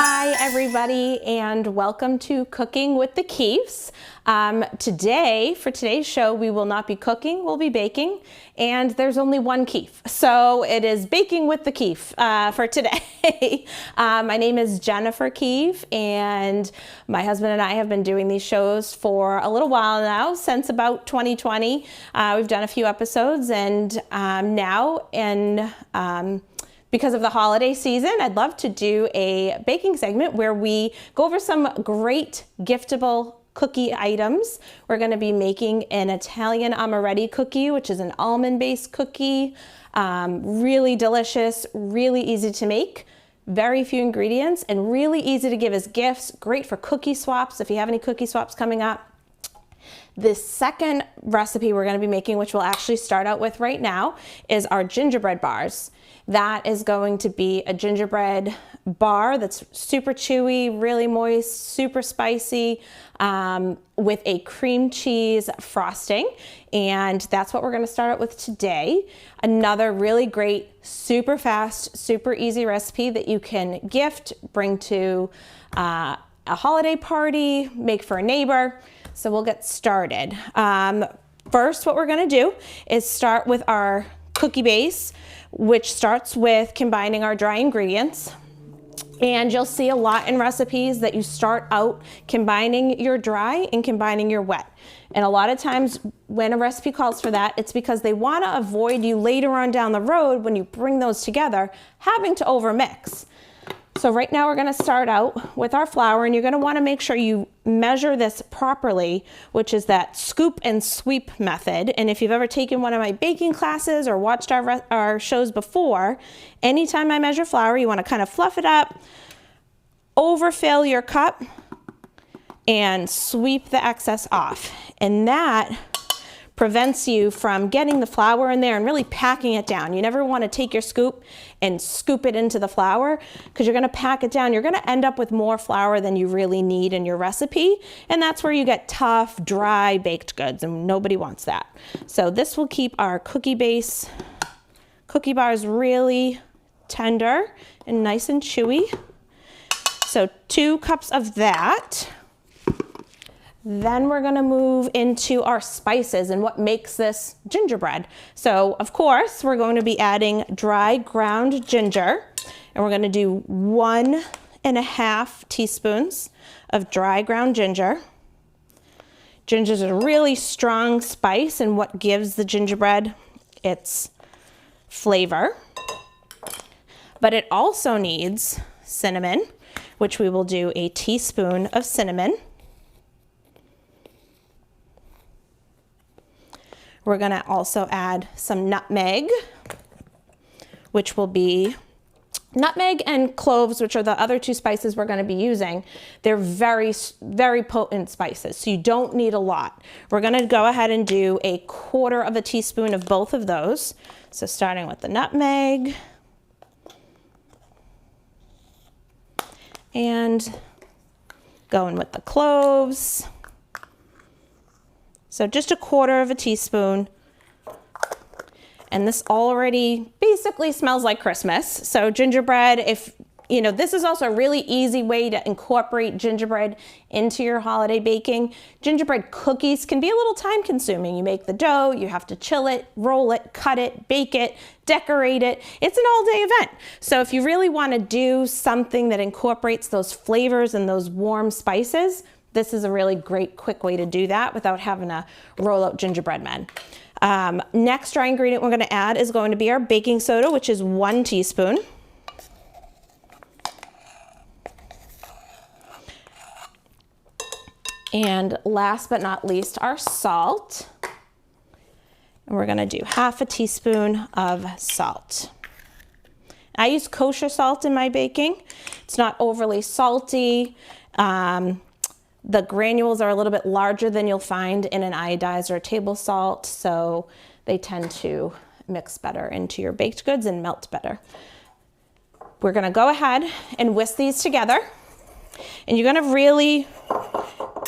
Hi everybody, and welcome to Cooking with the Keefes. For today's show, we will not be cooking, we'll be baking, and there's only one Keefe. So it is Baking with the Keefe for today. My name is Jennifer Keefe, and my husband and I have been doing these shows for a little while now, since about 2020. We've done a few episodes, and because of the holiday season, I'd love to do a baking segment where we go over some great giftable cookie items. We're going to be making an Italian Amoretti cookie, which is an almond-based cookie. Really delicious, really easy to make, very few ingredients, and really easy to give as gifts. Great for cookie swaps if you have any cookie swaps coming up. The second recipe we're going to be making, which we'll actually start out with right now, is our gingerbread bars. That is going to be a gingerbread bar that's super chewy, really moist, super spicy, with a cream cheese frosting. And that's what we're going to start out with today. Another really great, super fast, super easy recipe that you can gift, bring to a holiday party, make for a neighbor. So we'll get started. First, what we're going to do is start with our cookie base, which starts with combining our dry ingredients. And you'll see a lot in recipes that you start out combining your dry and combining your wet. And a lot of times when a recipe calls for that, it's because they want to avoid you later on down the road when you bring those together having to overmix. So right now we're going to start out with our flour, and you're going to want to make sure you measure this properly, which is that scoop and sweep method. And if you've ever taken one of my baking classes or watched our shows before, anytime I measure flour, you want to kind of fluff it up, overfill your cup, and sweep the excess off. And that prevents you from getting the flour in there and really packing it down. You never want to take your scoop and scoop it into the flour, because you're going to pack it down. You're going to end up with more flour than you really need in your recipe, and that's where you get tough, dry baked goods, and nobody wants that. So this will keep our cookie bars really tender and nice and chewy. So 2 cups of that. Then we're going to move into our spices and what makes this gingerbread. So of course we're going to be adding dry ground ginger, and we're going to do 1.5 teaspoons of dry ground ginger. Ginger is a really strong spice and what gives the gingerbread its flavor. But it also needs cinnamon, which we will do a teaspoon of cinnamon. We're going to also add some nutmeg, which will be nutmeg and cloves, which are the other 2 spices we're going to be using. They're very, very potent spices, so you don't need a lot. We're going to go ahead and do 1/4 teaspoon of both of those. So starting with the nutmeg and going with the cloves. So just 1/4 teaspoon. And this already basically smells like Christmas. So gingerbread, this is also a really easy way to incorporate gingerbread into your holiday baking. Gingerbread cookies can be a little time consuming. You make the dough, you have to chill it, roll it, cut it, bake it, decorate it. It's an all-day event. So if you really want to do something that incorporates those flavors and those warm spices, this is a really great quick way to do that without having to roll out gingerbread men. Next dry ingredient we're going to add is going to be our baking soda, which is 1 teaspoon. And last but not least, our salt. And we're going to do 1/2 teaspoon of salt. I use kosher salt in my baking. It's not overly salty. The granules are a little bit larger than you'll find in an iodized or table salt, so they tend to mix better into your baked goods and melt better. We're going to go ahead and whisk these together, and you're going to really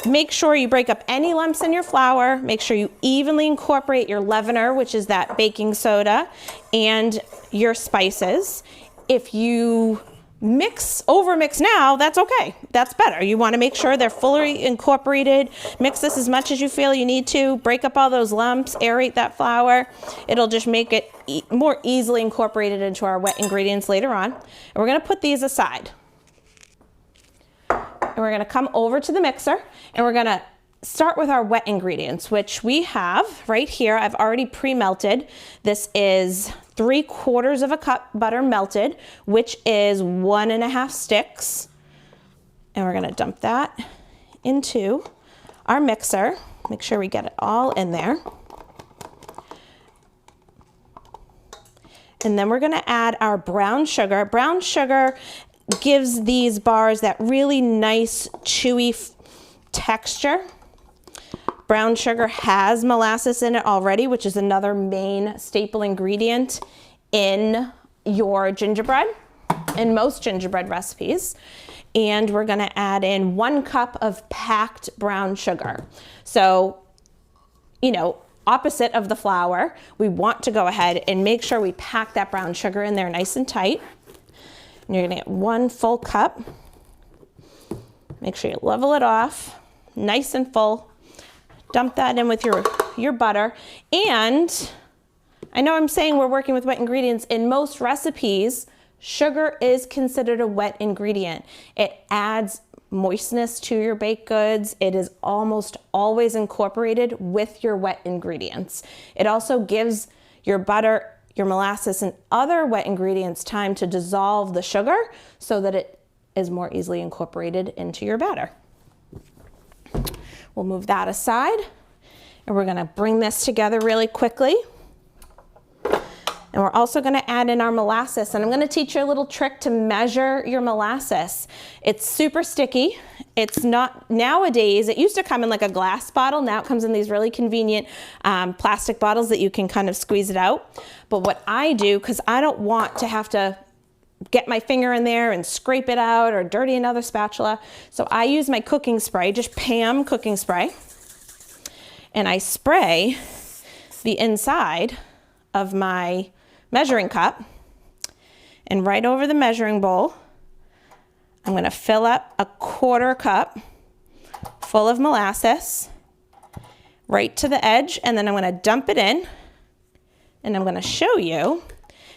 make sure you break up any lumps in your flour. Make sure you evenly incorporate your leavener, which is that baking soda, and your spices. If you overmix now, that's okay. That's better. You want to make sure they're fully incorporated. Mix this as much as you feel you need to. Break up all those lumps, aerate that flour. It'll just make it more easily incorporated into our wet ingredients later on. And we're going to put these aside. And we're going to come over to the mixer and we're going to start with our wet ingredients, which we have right here. I've already pre-melted. This is 3/4 of a cup butter melted, which is 1.5 sticks. And we're gonna dump that into our mixer. Make sure we get it all in there. And then we're gonna add our brown sugar. Brown sugar gives these bars that really nice, chewy texture. Brown sugar has molasses in it already, which is another main staple ingredient in your gingerbread, in most gingerbread recipes. And we're gonna add in 1 cup of packed brown sugar. So, you know, opposite of the flour, we want to go ahead and make sure we pack that brown sugar in there nice and tight. And you're gonna get 1 full cup. Make sure you level it off, nice and full. Dump that in with your butter. And I know I'm saying we're working with wet ingredients. In most recipes, sugar is considered a wet ingredient. It adds moistness to your baked goods. It is almost always incorporated with your wet ingredients. It also gives your butter, your molasses, and other wet ingredients time to dissolve the sugar so that it is more easily incorporated into your batter. We'll move that aside and we're gonna bring this together really quickly. And we're also gonna add in our molasses, and I'm gonna teach you a little trick to measure your molasses. It's super sticky. It's not, nowadays, it used to come in like a glass bottle. Now it comes in these really convenient plastic bottles that you can kind of squeeze it out. But what I do, because I don't want to have to get my finger in there and scrape it out or dirty another spatula. So I use my cooking spray, just Pam cooking spray. And I spray the inside of my measuring cup. And right over the measuring bowl, I'm gonna fill up a 1/4 cup full of molasses right to the edge. And then I'm gonna dump it in and I'm gonna show you.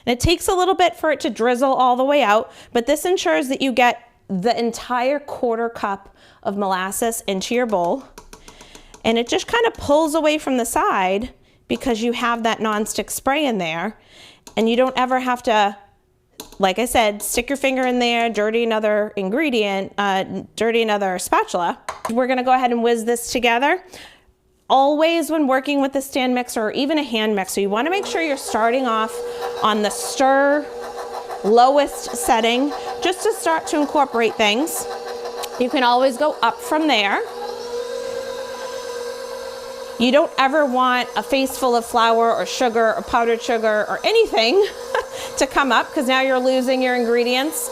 And it takes a little bit for it to drizzle all the way out, but this ensures that you get the entire 1/4 cup of molasses into your bowl. And it just kind of pulls away from the side because you have that nonstick spray in there. And you don't ever have to, like I said, stick your finger in there, dirty another ingredient, dirty another spatula. We're gonna go ahead and whiz this together. Always when working with a stand mixer or even a hand mixer, you wanna make sure you're starting off on the stir lowest setting just to start to incorporate things. You can always go up from there. You don't ever want a face full of flour or sugar or powdered sugar or anything to come up because now you're losing your ingredients.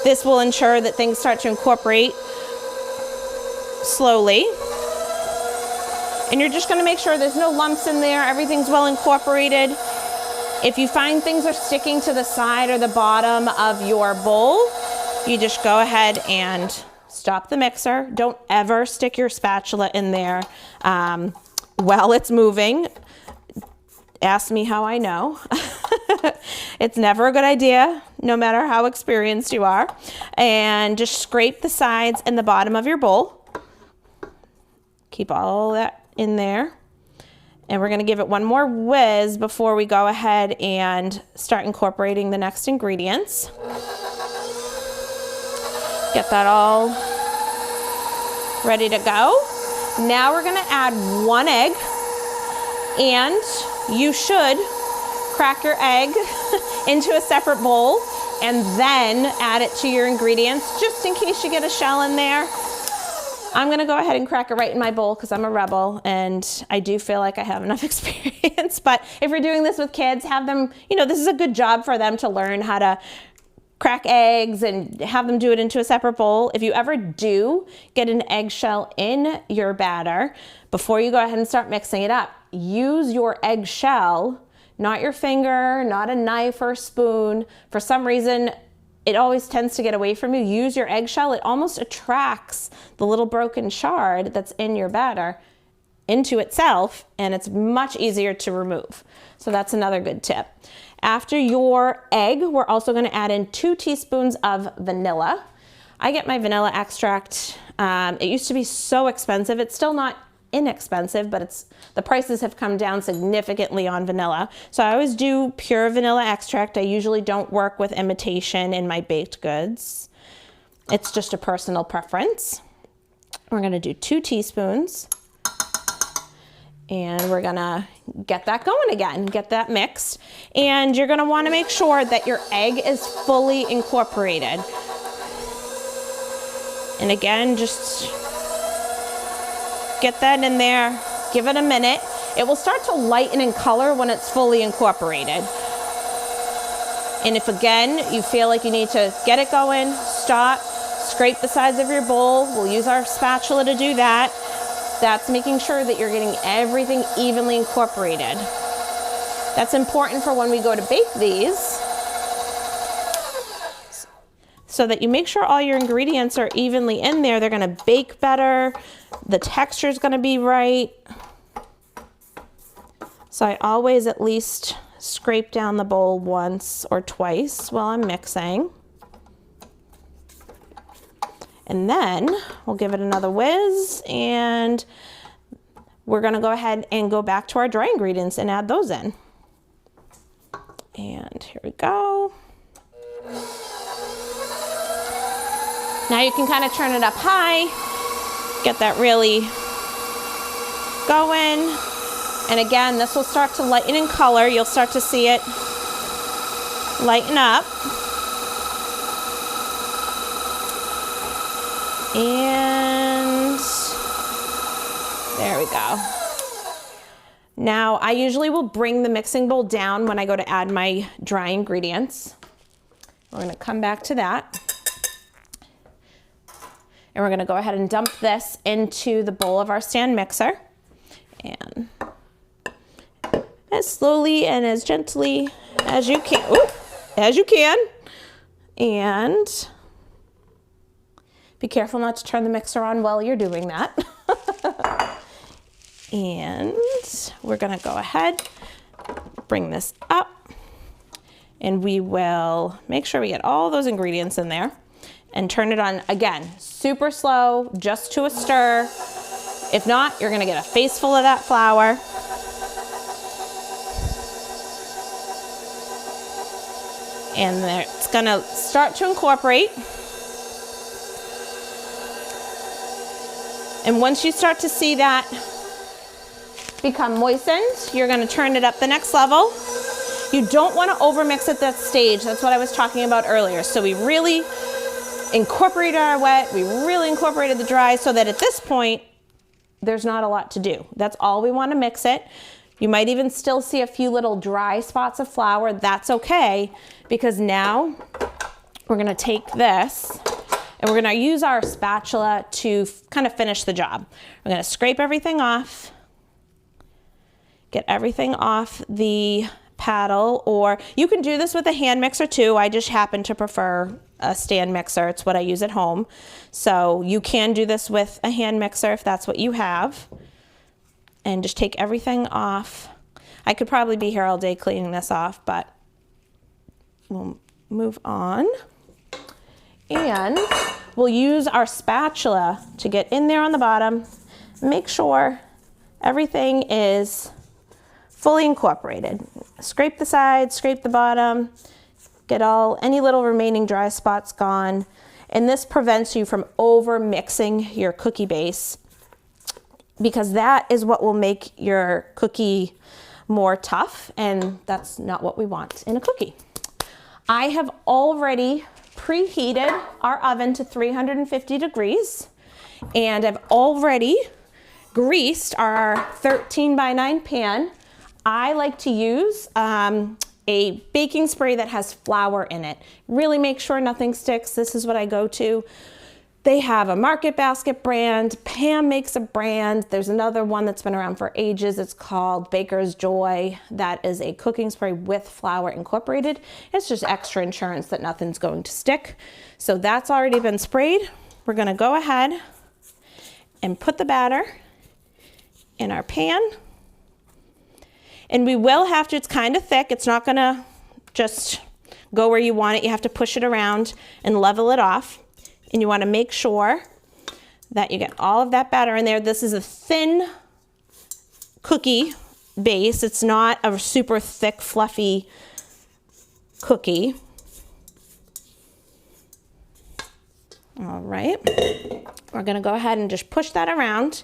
This will ensure that things start to incorporate slowly. And you're just gonna make sure there's no lumps in there, everything's well incorporated. If you find things are sticking to the side or the bottom of your bowl, you just go ahead and stop the mixer. Don't ever stick your spatula in there while it's moving. Ask me how I know. It's never a good idea, no matter how experienced you are. And just scrape the sides and the bottom of your bowl. Keep all that in there. And we're gonna give it one more whiz before we go ahead and start incorporating the next ingredients. Get that all ready to go. Now we're gonna add 1 egg, and you should crack your egg into a separate bowl and then add it to your ingredients, just in case you get a shell in there. I'm gonna go ahead and crack it right in my bowl because I'm a rebel and I do feel like I have enough experience. But if you're doing this with kids, have them, you know, this is a good job for them to learn how to crack eggs and have them do it into a separate bowl. If you ever do get an eggshell in your batter, before you go ahead and start mixing it up, use your eggshell, not your finger, not a knife or a spoon. For some reason, it always tends to get away from you. Use your eggshell. It almost attracts the little broken shard that's in your batter into itself, and it's much easier to remove. So that's another good tip. After your egg, we're also going to add in 2 teaspoons of vanilla. I get my vanilla extract. It used to be so expensive. It's still not inexpensive, but the prices have come down significantly on vanilla. So I always do pure vanilla extract. I usually don't work with imitation in my baked goods. It's just a personal preference. We're going to do 2 teaspoons. And we're gonna get that going again, get that mixed. And you're gonna wanna make sure that your egg is fully incorporated. And again, just get that in there, give it a minute. It will start to lighten in color when it's fully incorporated. And if again, you feel like you need to get it going, stop, scrape the sides of your bowl. We'll use our spatula to do that. That's making sure that you're getting everything evenly incorporated. That's important for when we go to bake these, so that you make sure all your ingredients are evenly in there. They're gonna bake better, the texture is gonna be right. So I always at least scrape down the bowl once or twice while I'm mixing. And then we'll give it another whiz, and we're gonna go ahead and go back to our dry ingredients and add those in. And here we go. Now you can kind of turn it up high, get that really going. And again, this will start to lighten in color. You'll start to see it lighten up. And there we go. Now, I usually will bring the mixing bowl down when I go to add my dry ingredients. We're gonna come back to that. And we're gonna go ahead and dump this into the bowl of our stand mixer. And as slowly and as gently as you can, and be careful not to turn the mixer on while you're doing that. And we're gonna go ahead, bring this up, and we will make sure we get all those ingredients in there and turn it on, again, super slow, just to a stir. If not, you're gonna get a face full of that flour. And it's gonna start to incorporate. And once you start to see that become moistened, you're gonna turn it up the next level. You don't wanna overmix at that stage. That's what I was talking about earlier. So we really incorporated our wet, we really incorporated the dry, so that at this point, there's not a lot to do. That's all we wanna mix it. You might even still see a few little dry spots of flour. That's okay, because now we're gonna take this and we're gonna use our spatula to kind of finish the job. We're gonna scrape everything off, get everything off the paddle, or you can do this with a hand mixer too. I just happen to prefer a stand mixer. It's what I use at home. So you can do this with a hand mixer if that's what you have. And just take everything off. I could probably be here all day cleaning this off, but we'll move on. And we'll use our spatula to get in there on the bottom, make sure everything is fully incorporated. Scrape the sides, scrape the bottom, get any little remaining dry spots gone. And this prevents you from over mixing your cookie base, because that is what will make your cookie more tough, and that's not what we want in a cookie. I have already preheated our oven to 350 degrees, and I've already greased our 13x9 pan. I like to use a baking spray that has flour in it. Really make sure nothing sticks. This is what I go to. They have a Market Basket brand. Pam makes a brand. There's another one that's been around for ages. It's called Baker's Joy. That is a cooking spray with flour incorporated. It's just extra insurance that nothing's going to stick. So that's already been sprayed. We're gonna go ahead and put the batter in our pan. And we will have to, it's kind of thick. It's not gonna just go where you want it. You have to push it around and level it off. And you want to make sure that you get all of that batter in there. This is a thin cookie base. It's not a super thick, fluffy cookie. All right. We're going to go ahead and just push that around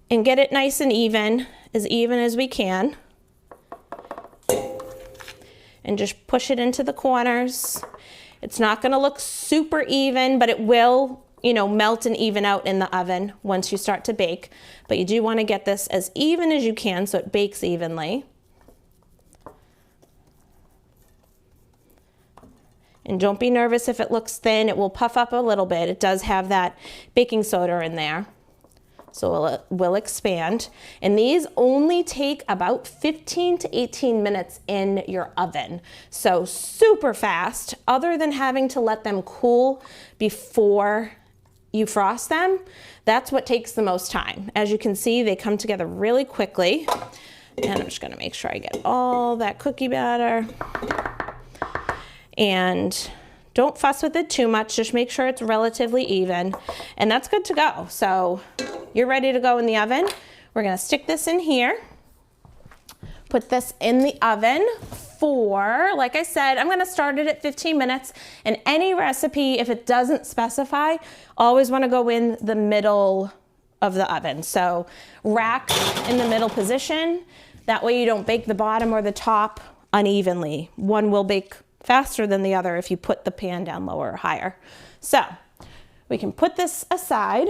and get it nice and even as we can. And just push it into the corners. It's not gonna look super even, but it will, you know, melt and even out in the oven once you start to bake. But you do wanna get this as even as you can so it bakes evenly. And don't be nervous if it looks thin. It will puff up a little bit. It does have that baking soda in there. So it will expand. And these only take about 15 to 18 minutes in your oven. So super fast, other than having to let them cool before you frost them. That's what takes the most time. As you can see, they come together really quickly. And I'm just gonna make sure I get all that cookie batter. And don't fuss with it too much, just make sure it's relatively even. And that's good to go. So you're ready to go in the oven. We're gonna stick this in here, put this in the oven for, like I said, I'm gonna start it at 15 minutes. And any recipe, if it doesn't specify, always wanna go in the middle of the oven. So rack in the middle position. That way you don't bake the bottom or the top unevenly. One will bake faster than the other if you put the pan down lower or higher. So we can put this aside.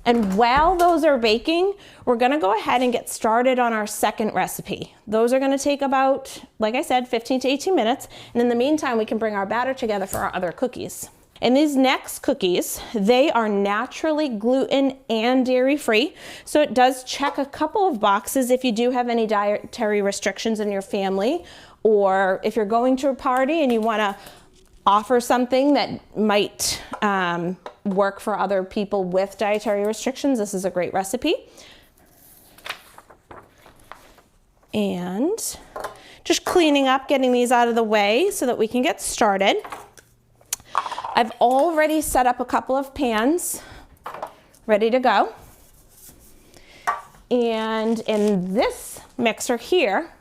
And while those are baking, we're gonna go ahead and get started on our second recipe. Those are gonna take about, like I said, 15 to 18 minutes. And in the meantime, we can bring our batter together for our other cookies. And these next cookies, they are naturally gluten and dairy free. So it does check a couple of boxes if you do have any dietary restrictions in your family, or if you're going to a party and you wanna offer something that might work for other people with dietary restrictions. This is a great recipe. And just cleaning up, getting these out of the way so that we can get started. I've already set up a couple of pans ready to go. And in this mixer here,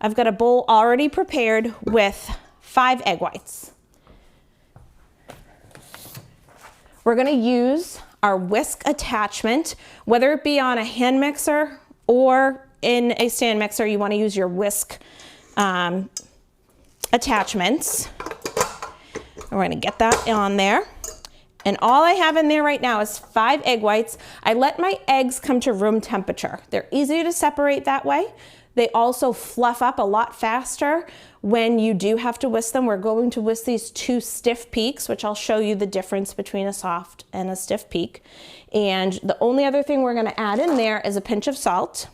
I've got a bowl already prepared with 5 egg whites. We're gonna use our whisk attachment, whether it be on a hand mixer or in a stand mixer, you wanna use your whisk attachments. And we're gonna get that on there. And all I have in there right now is 5 egg whites. I let my eggs come to room temperature. They're easy to separate that way. They also fluff up a lot faster when you do have to whisk them. We're going to whisk these 2 stiff peaks, which I'll show you the difference between a soft and a stiff peak. And the only other thing we're gonna add in there is a pinch of salt.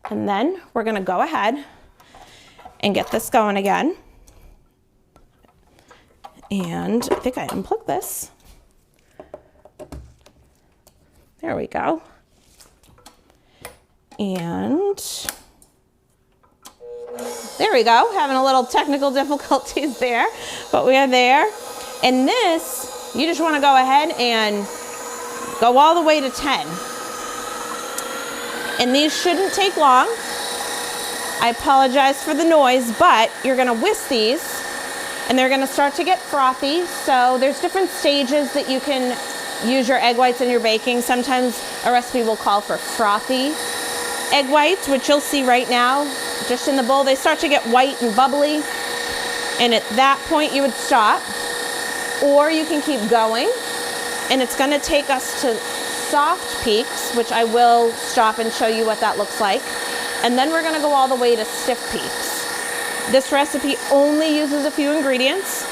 And then we're gonna go ahead and get this going again. And I think I unplugged this. There we go. And there we go, having a little technical difficulties there, but we are there. And this, you just wanna go ahead and go all the way to 10. And these shouldn't take long. I apologize for the noise, but you're gonna whisk these and they're gonna start to get frothy. So there's different stages that you can use your egg whites in your baking. Sometimes a recipe will call for frothy egg whites, which you'll see right now, just in the bowl. They start to get white and bubbly, and at that point you would stop. Or you can keep going, and it's gonna take us to soft peaks, which I will stop and show you what that looks like. And then we're gonna go all the way to stiff peaks. This recipe only uses a few ingredients: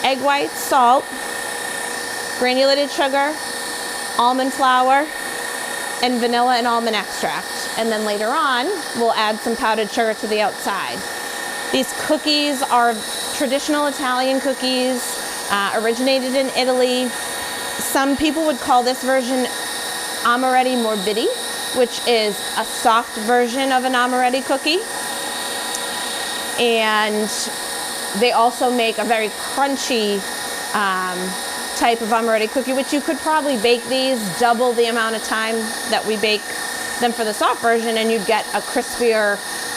egg whites, salt, granulated sugar, almond flour, and vanilla and almond extract. And then later on, we'll add some powdered sugar to the outside. These cookies are traditional Italian cookies, originated in Italy. Some people would call this version Amoretti morbidi, which is a soft version of an Amoretti cookie. And they also make a very crunchy type of Amoretti cookie, which you could probably bake these double the amount of time that we bake them for the soft version, and you'd get a crispier,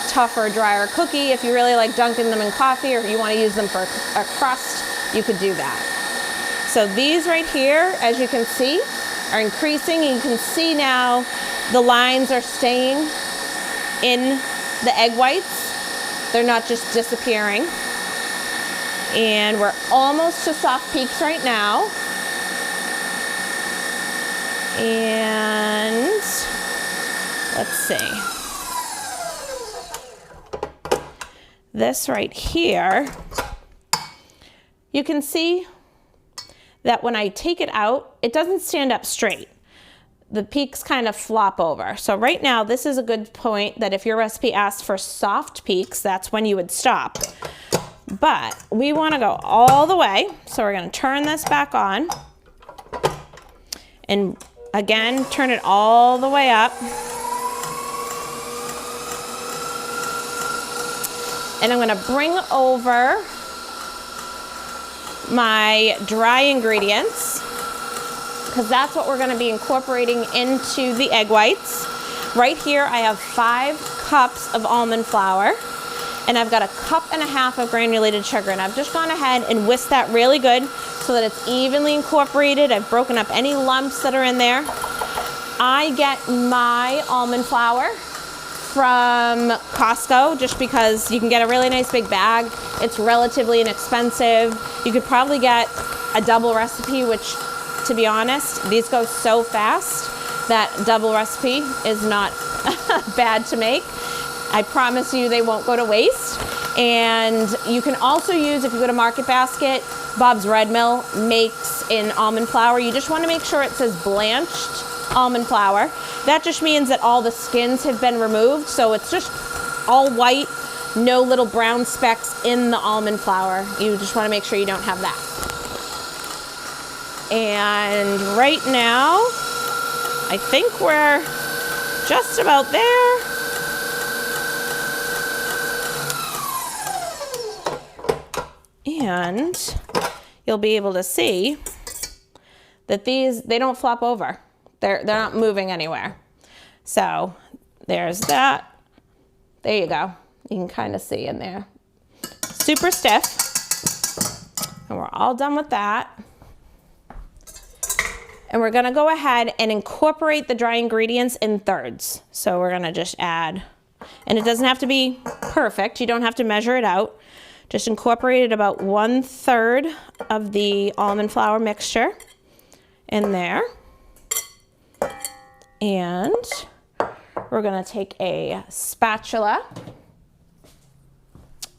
tougher, drier cookie. If you really like dunking them in coffee, or if you want to use them for a crust, you could do that. So these right here, as you can see, are increasing. You can see now the lines are staying in the egg whites. They're not just disappearing. And we're almost to soft peaks right now. And let's see. This right here, you can see that when I take it out, it doesn't stand up straight. The peaks kind of flop over. So right now, this is a good point that if your recipe asks for soft peaks, that's when you would stop. But we want to go all the way. So we're going to turn this back on. And again, turn it all the way up. And I'm going to bring over my dry ingredients, because that's what we're going to be incorporating into the egg whites. Right here I have 5 cups of almond flour, and I've got 1.5 cups of granulated sugar, and I've just gone ahead and whisked that really good so that it's evenly incorporated. I've broken up any lumps that are in there. I get my almond flour from Costco just because you can get a really nice big bag. It's relatively inexpensive. You could probably get a double recipe, which, to be honest, these go so fast that double recipe is not bad to make. I promise you they won't go to waste. And you can also use, if you go to Market Basket, Bob's Red Mill makes in almond flour. You just want to make sure it says blanched almond flour. That just means that all the skins have been removed, so it's just all white, no little brown specks in the almond flour. You just want to make sure you don't have that. And right now, I think we're just about there. And you'll be able to see that these, they don't flop over. They're not moving anywhere. So there's that. There you go. You can kind of see in there. Super stiff. And we're all done with that. And we're gonna go ahead and incorporate the dry ingredients in thirds. So we're gonna just add, and it doesn't have to be perfect. You don't have to measure it out. Just incorporate about 1/3 of the almond flour mixture in there. And we're gonna take a spatula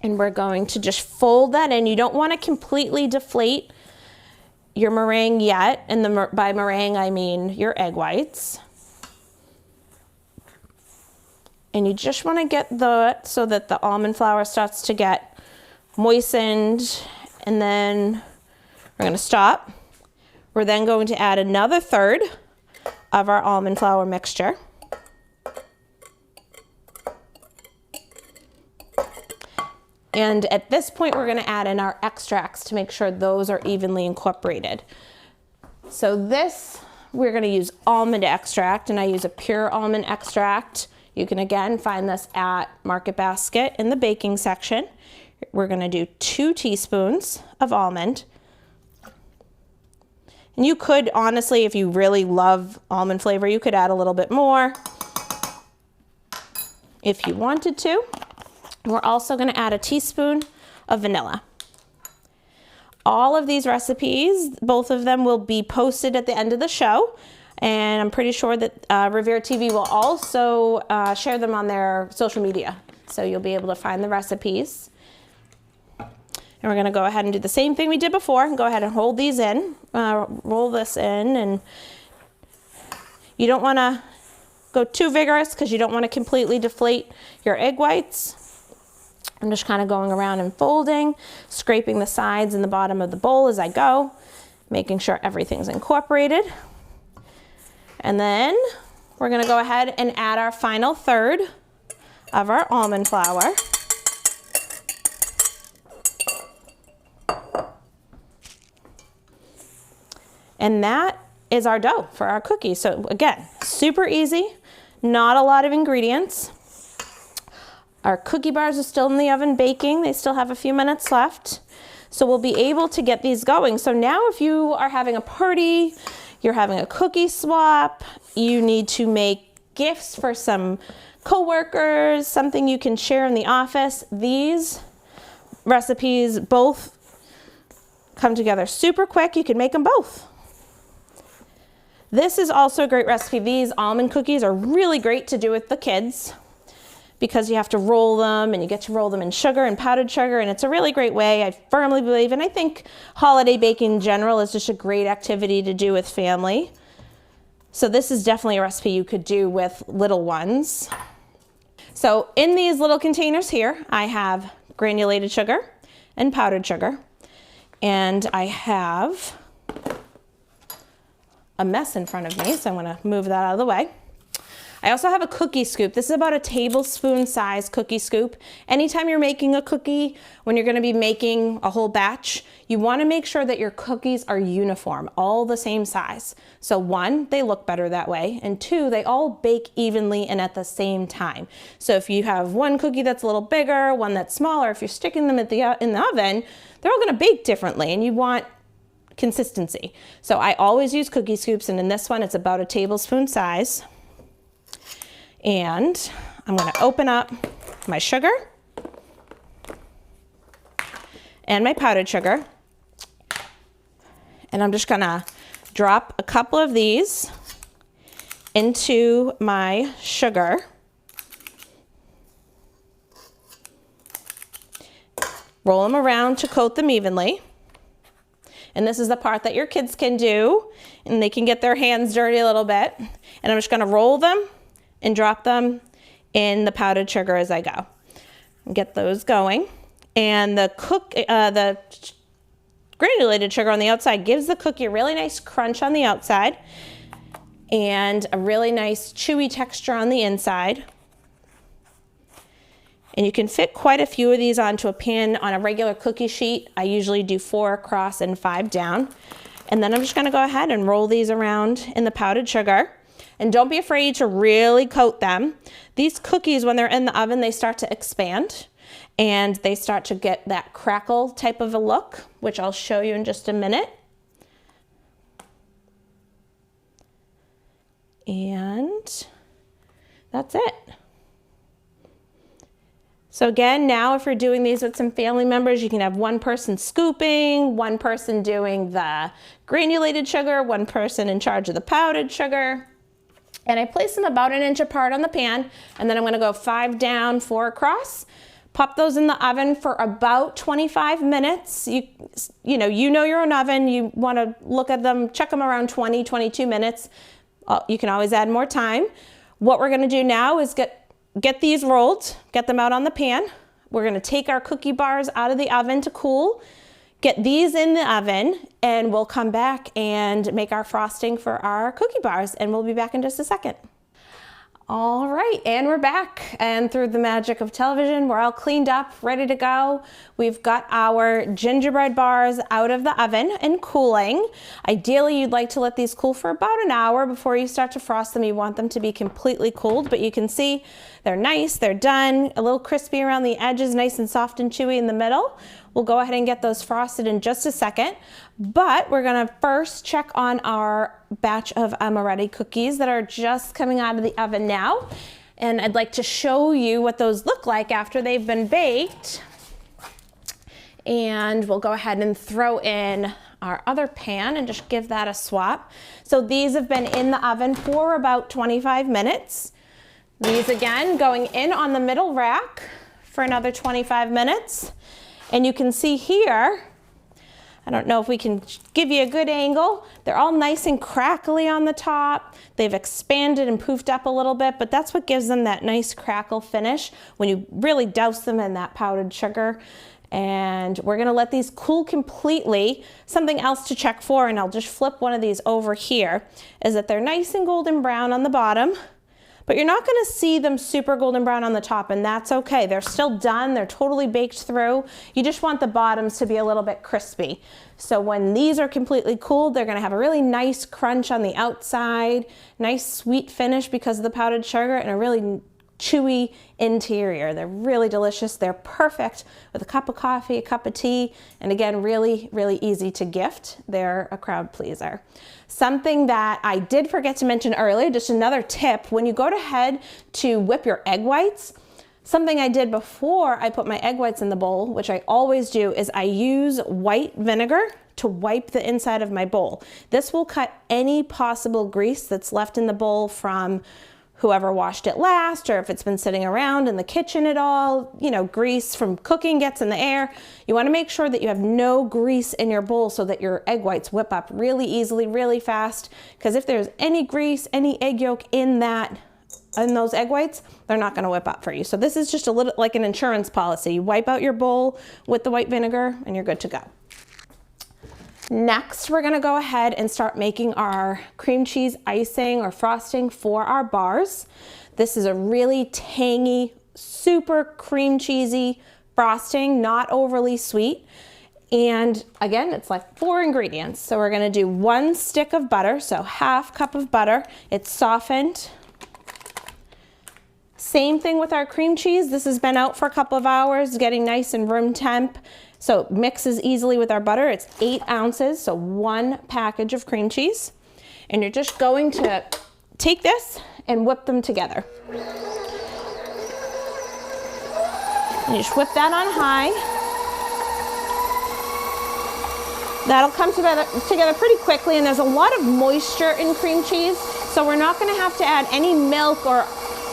and we're going to just fold that in. You don't wanna completely deflate your meringue yet, and by meringue I mean your egg whites. And you just wanna get so that the almond flour starts to get moistened, and then we're gonna stop. We're then going to add another 1/3 of our almond flour mixture. And at this point, we're gonna add in our extracts to make sure those are evenly incorporated. So this, we're gonna use almond extract, and I use a pure almond extract. You can again find this at Market Basket in the baking section. We're gonna do 2 teaspoons of almond. And you could, honestly, if you really love almond flavor, you could add a little bit more if you wanted to. We're also gonna add a teaspoon of vanilla. All of these recipes, both of them will be posted at the end of the show. And I'm pretty sure that Revere TV will also share them on their social media. So you'll be able to find the recipes. And we're gonna go ahead and do the same thing we did before and go ahead and hold these in, roll this in, and you don't wanna go too vigorous because you don't wanna completely deflate your egg whites. I'm just kind of going around and folding, scraping the sides and the bottom of the bowl as I go, making sure everything's incorporated. And then we're gonna go ahead and add our final third of our almond flour. And that is our dough for our cookies. So again, super easy, not a lot of ingredients. Our cookie bars are still in the oven baking. They still have a few minutes left. So we'll be able to get these going. So now if you are having a party, you're having a cookie swap, you need to make gifts for some coworkers, something you can share in the office, these recipes both come together super quick. You can make them both. This is also a great recipe. These almond cookies are really great to do with the kids because you have to roll them and you get to roll them in sugar and powdered sugar, and it's a really great way, I firmly believe. And I think holiday baking in general is just a great activity to do with family. So this is definitely a recipe you could do with little ones. So in these little containers here, I have granulated sugar and powdered sugar, and I have a mess in front of me, so I'm gonna move that out of the way. I also have a cookie scoop. This is about a tablespoon size cookie scoop. Anytime you're making a cookie, when you're gonna be making a whole batch, you wanna make sure that your cookies are uniform, all the same size. So one, they look better that way, and two, they all bake evenly and at the same time. So if you have one cookie that's a little bigger, one that's smaller, if you're sticking them in the oven, they're all gonna bake differently, and you want consistency. So I always use cookie scoops, and in this one, it's about a tablespoon size. And I'm gonna open up my sugar and my powdered sugar. And I'm just gonna drop a couple of these into my sugar. Roll them around to coat them evenly. And this is the part that your kids can do, and they can get their hands dirty a little bit. And I'm just gonna roll them and drop them in the powdered sugar as I go. Get those going. And the granulated sugar on the outside gives the cookie a really nice crunch on the outside and a really nice chewy texture on the inside. And you can fit quite a few of these onto a pan on a regular cookie sheet. I usually do 4 across and 5 down. And then I'm just gonna go ahead and roll these around in the powdered sugar. And don't be afraid to really coat them. These cookies, when they're in the oven, they start to expand and they start to get that crackle type of a look, which I'll show you in just a minute. And that's it. So again, now if you're doing these with some family members, you can have one person scooping, one person doing the granulated sugar, one person in charge of the powdered sugar. And I place them about 1 inch apart on the pan, and then I'm gonna go 5 down, 4 across. Pop those in the oven for about 25 minutes. You know your own oven. You wanna look at them, check them around 20, 22 minutes. You can always add more time. What we're gonna do now is get these rolled, get them out on the pan. We're gonna take our cookie bars out of the oven to cool, get these in the oven, and we'll come back and make our frosting for our cookie bars, and we'll be back in just a second. All right, and we're back, and through the magic of television, we're all cleaned up, ready to go. We've got our gingerbread bars out of the oven and cooling. Ideally, you'd like to let these cool for about an hour before you start to frost them. You want them to be completely cooled, but you can see they're nice, they're done, a little crispy around the edges, nice and soft and chewy in the middle. We'll go ahead and get those frosted in just a second, but we're gonna first check on our batch of Amoretti cookies that are just coming out of the oven now. And I'd like to show you what those look like after they've been baked. And we'll go ahead and throw in our other pan and just give that a swap. So these have been in the oven for about 25 minutes. These again going in on the middle rack for another 25 minutes. And you can see here, I don't know if we can give you a good angle. They're all nice and crackly on the top. They've expanded and poofed up a little bit, but that's what gives them that nice crackle finish when you really douse them in that powdered sugar. And we're gonna let these cool completely. Something else to check for, and I'll just flip one of these over here, is that they're nice and golden brown on the bottom, but you're not gonna see them super golden brown on the top, and that's okay. They're still done, they're totally baked through. You just want the bottoms to be a little bit crispy. So when these are completely cooled, they're gonna have a really nice crunch on the outside, nice sweet finish because of the powdered sugar, and a really chewy interior. They're really delicious. They're perfect with a cup of coffee, a cup of tea, and again, really, really easy to gift. They're a crowd pleaser. Something that I did forget to mention earlier, just another tip, when you go ahead to whip your egg whites, something I did before I put my egg whites in the bowl, which I always do, is I use white vinegar to wipe the inside of my bowl. This will cut any possible grease that's left in the bowl from whoever washed it last, or if it's been sitting around in the kitchen at all. You know, grease from cooking gets in the air. You want to make sure that you have no grease in your bowl so that your egg whites whip up really easily, really fast, because if there's any grease, any egg yolk in those egg whites, they're not going to whip up for you. So this is just a little like an insurance policy. You wipe out your bowl with the white vinegar and you're good to go. Next, we're gonna go ahead and start making our cream cheese icing or frosting for our bars. This is a really tangy, super cream cheesy frosting, not overly sweet. And again, it's like 4 ingredients. So we're gonna do 1 stick of butter, so ½ cup of butter. It's softened. Same thing with our cream cheese. This has been out for a couple of hours, getting nice and room temp. So it mixes easily with our butter. It's 8 ounces, so 1 package of cream cheese. And you're just going to take this and whip them together. And you just whip that on high. That'll come together pretty quickly, and there's a lot of moisture in cream cheese, so we're not gonna have to add any milk or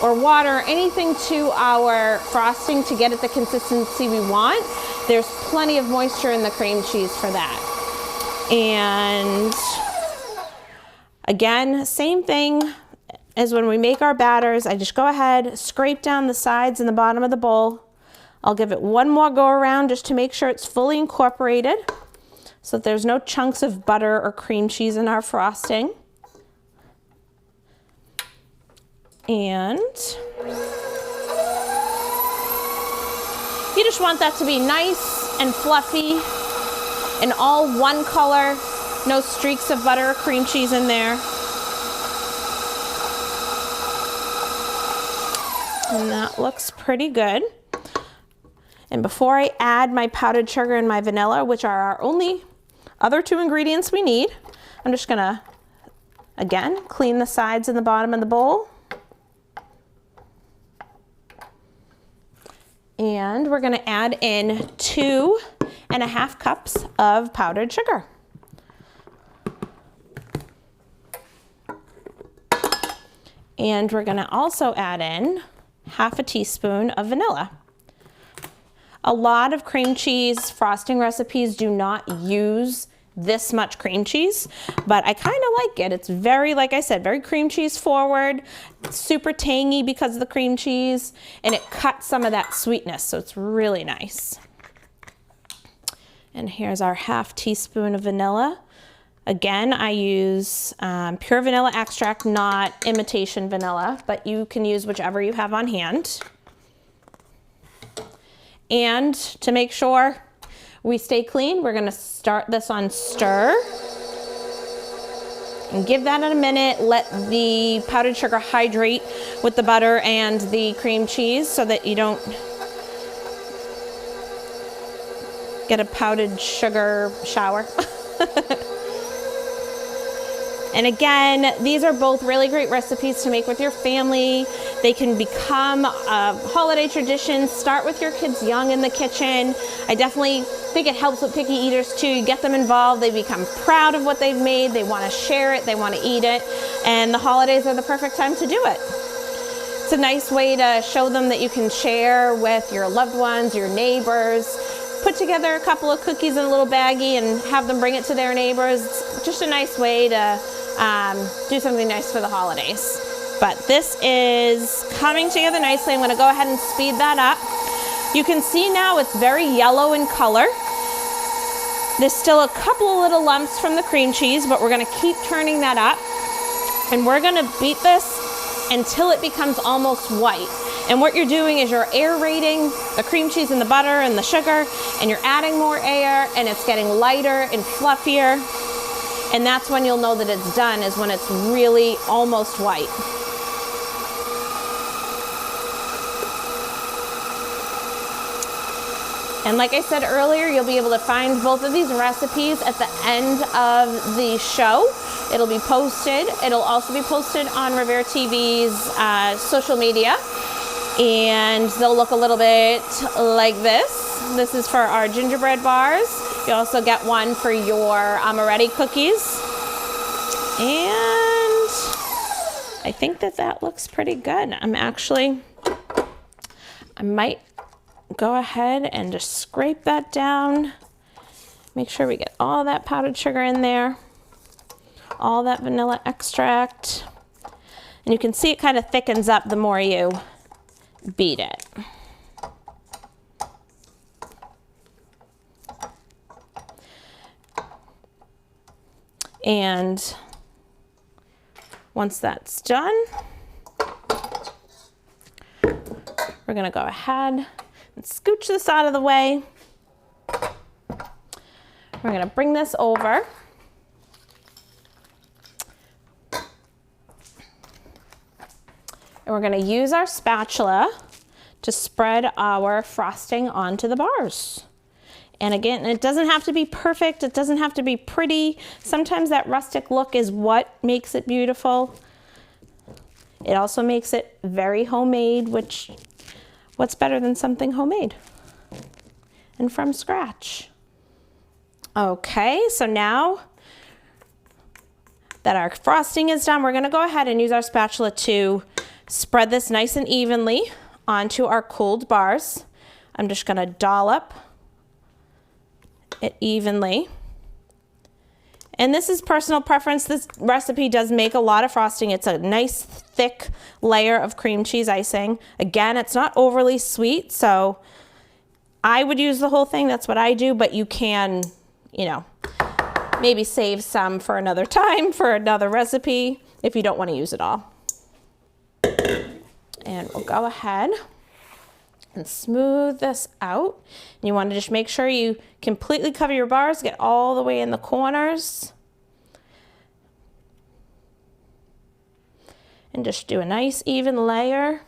water or anything to our frosting to get it the consistency we want. There's plenty of moisture in the cream cheese for that. And again, same thing as when we make our batters. I just go ahead, scrape down the sides and the bottom of the bowl. I'll give it 1 more go around just to make sure it's fully incorporated so that there's no chunks of butter or cream cheese in our frosting. And you just want that to be nice and fluffy and all one color, no streaks of butter or cream cheese in there. And that looks pretty good. And before I add my powdered sugar and my vanilla, which are our only other 2 ingredients we need, I'm just gonna, again, clean the sides and the bottom of the bowl. And we're gonna add in 2½ cups of powdered sugar. And we're gonna also add in ½ teaspoon of vanilla. A lot of cream cheese frosting recipes do not use this much cream cheese, but I kind of like it. It's very, like I said, very cream cheese forward, super tangy because of the cream cheese, and it cuts some of that sweetness, so it's really nice. And here's our ½ teaspoon of vanilla. Again, I use pure vanilla extract, not imitation vanilla, but you can use whichever you have on hand. And to make sure we stay clean, we're gonna start this on stir and give that in a minute. Let the powdered sugar hydrate with the butter and the cream cheese so that you don't get a powdered sugar shower. And again, these are both really great recipes to make with your family. They can become a holiday tradition. Start with your kids young in the kitchen. I definitely think it helps with picky eaters too. You get them involved, they become proud of what they've made, they want to share it, they want to eat it, and the holidays are the perfect time to do it. It's a nice way to show them that you can share with your loved ones, your neighbors, put together a couple of cookies in a little baggie and have them bring it to their neighbors. It's just a nice way to do something nice for the holidays. But this is coming together nicely. I'm going to go ahead and speed that up. You can see now it's very yellow in color. There's still a couple of little lumps from the cream cheese, but we're going to keep turning that up. And we're going to beat this until it becomes almost white. And what you're doing is you're aerating the cream cheese and the butter and the sugar, and you're adding more air, and it's getting lighter and fluffier. And that's when you'll know that it's done, is when it's really almost white. And like I said earlier, you'll be able to find both of these recipes at the end of the show. It'll be posted. It'll also be posted on Revere TV's social media. And they'll look a little bit like this. This is for our gingerbread bars. You also get one for your Amoretti cookies. And I think that that looks pretty good. I might go ahead and just scrape that down. Make sure we get all that powdered sugar in there, all that vanilla extract. And you can see it kind of thickens up the more you beat it. And once that's done, we're going to go ahead and scooch this out of the way. We're going to bring this over. And we're going to use our spatula to spread our frosting onto the bars. And again, it doesn't have to be perfect. It doesn't have to be pretty. Sometimes that rustic look is what makes it beautiful. It also makes it very homemade, which, what's better than something homemade and from scratch? Okay, so now that our frosting is done, we're gonna go ahead and use our spatula to spread this nice and evenly onto our cooled bars. I'm just gonna dollop it evenly. And this is personal preference. This recipe does make a lot of frosting. It's a nice thick layer of cream cheese icing. Again, it's not overly sweet, so I would use the whole thing. That's what I do, but you can, you know, maybe save some for another time, for another recipe, if you don't want to use it all. And we'll go ahead and smooth this out. And you want to just make sure you completely cover your bars, get all the way in the corners. And just do a nice even layer.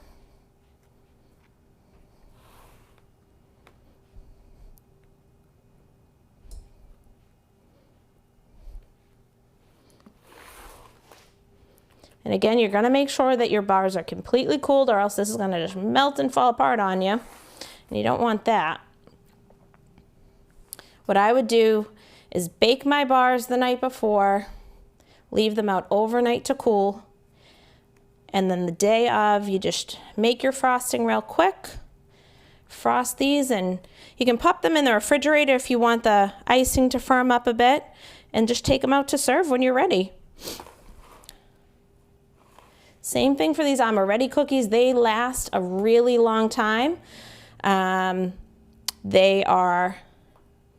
And again, you're gonna make sure that your bars are completely cooled, or else this is gonna just melt and fall apart on you. And you don't want that. What I would do is bake my bars the night before, leave them out overnight to cool, and then the day of, you just make your frosting real quick, frost these, and you can pop them in the refrigerator if you want the icing to firm up a bit, and just take them out to serve when you're ready. Same thing for these Amoretti cookies. They last a really long time. They're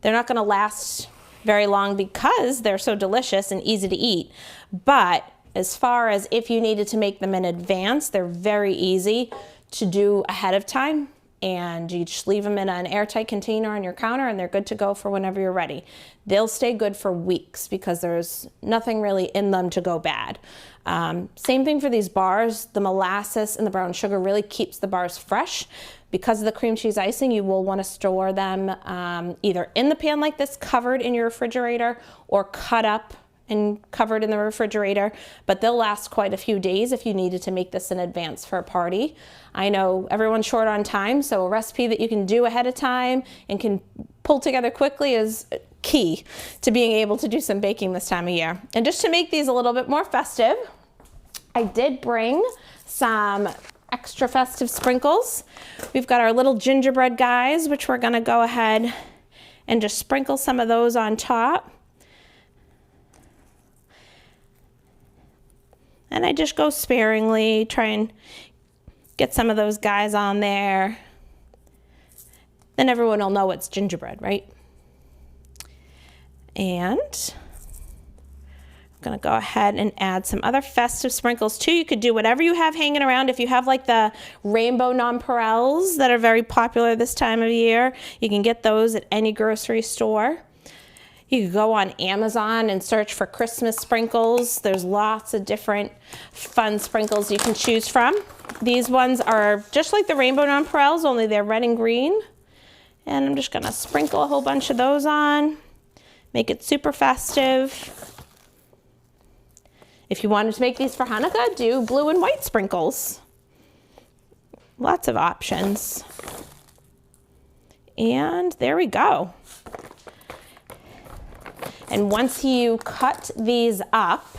not going to last very long because they're so delicious and easy to eat. But as far as if you needed to make them in advance, they're very easy to do ahead of time. And you just leave them in an airtight container on your counter and they're good to go for whenever you're ready. They'll stay good for weeks because there's nothing really in them to go bad. Same thing for these bars. The molasses and the brown sugar really keeps the bars fresh. Because of the cream cheese icing, you will want to store them either in the pan like this, covered in your refrigerator, or cut up and covered in the refrigerator, but they'll last quite a few days if you needed to make this in advance for a party. I know everyone's short on time, so a recipe that you can do ahead of time and can pull together quickly is key to being able to do some baking this time of year. And just to make these a little bit more festive, I did bring some extra festive sprinkles. We've got our little gingerbread guys, which we're gonna go ahead and just sprinkle some of those on top. And I just go sparingly, try and get some of those guys on there. Then everyone will know it's gingerbread, right? And I'm gonna go ahead and add some other festive sprinkles too. You could do whatever you have hanging around. If you have like the rainbow nonpareils that are very popular this time of year, you can get those at any grocery store. You could go on Amazon and search for Christmas sprinkles. There's lots of different fun sprinkles you can choose from. These ones are just like the rainbow nonpareils, only they're red and green. And I'm just gonna sprinkle a whole bunch of those on, make it super festive. If you wanted to make these for Hanukkah, do blue and white sprinkles. Lots of options. And there we go. And once you cut these up,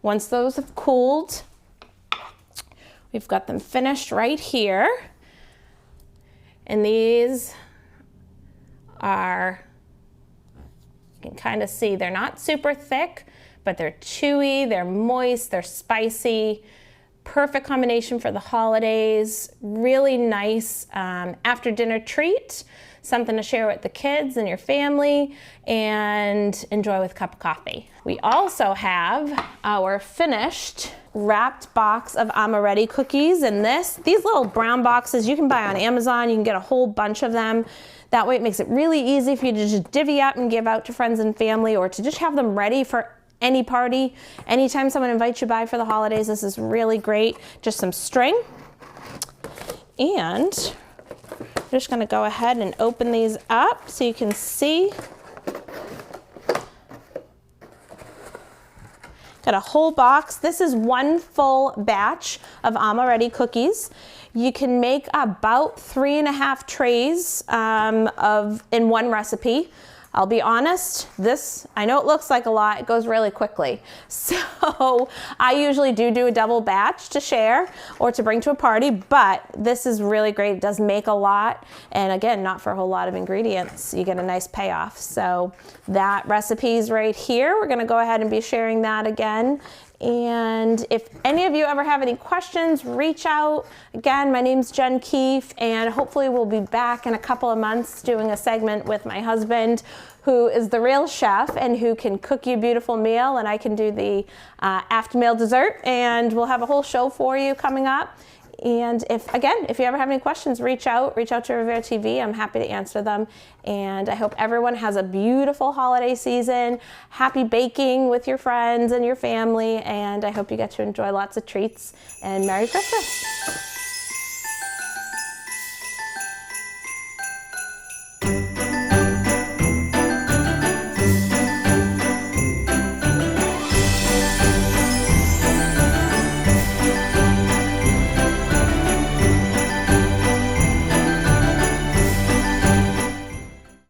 once those have cooled, we've got them finished right here. And these are, you can kind of see, they're not super thick, but they're chewy, they're moist, they're spicy. Perfect combination for the holidays. Really nice after dinner treat. Something to share with the kids and your family and enjoy with a cup of coffee. We also have our finished wrapped box of Amoretti cookies, and these little brown boxes you can buy on Amazon. You can get a whole bunch of them. That way it makes it really easy for you to just divvy up and give out to friends and family, or to just have them ready for any party. Anytime someone invites you by for the holidays, this is really great. Just some string. And I'm just gonna go ahead and open these up so you can see. Got a whole box. This is one full batch of Amoretti cookies. You can make about 3.5 trays in one recipe. I'll be honest, I know it looks like a lot, it goes really quickly. So I usually do a double batch to share or to bring to a party, but this is really great. It does make a lot. And again, not for a whole lot of ingredients. You get a nice payoff. So that recipe is right here. We're gonna go ahead and be sharing that again. And if any of you ever have any questions, reach out. Again, my name's Jen Keefe, and hopefully we'll be back in a couple of months doing a segment with my husband, who is the real chef and who can cook you a beautiful meal, and I can do the after meal dessert, and we'll have a whole show for you coming up. And if you ever have any questions, reach out to Rivera TV. I'm happy to answer them. And I hope everyone has a beautiful holiday season. Happy baking with your friends and your family. And I hope you get to enjoy lots of treats. And Merry Christmas.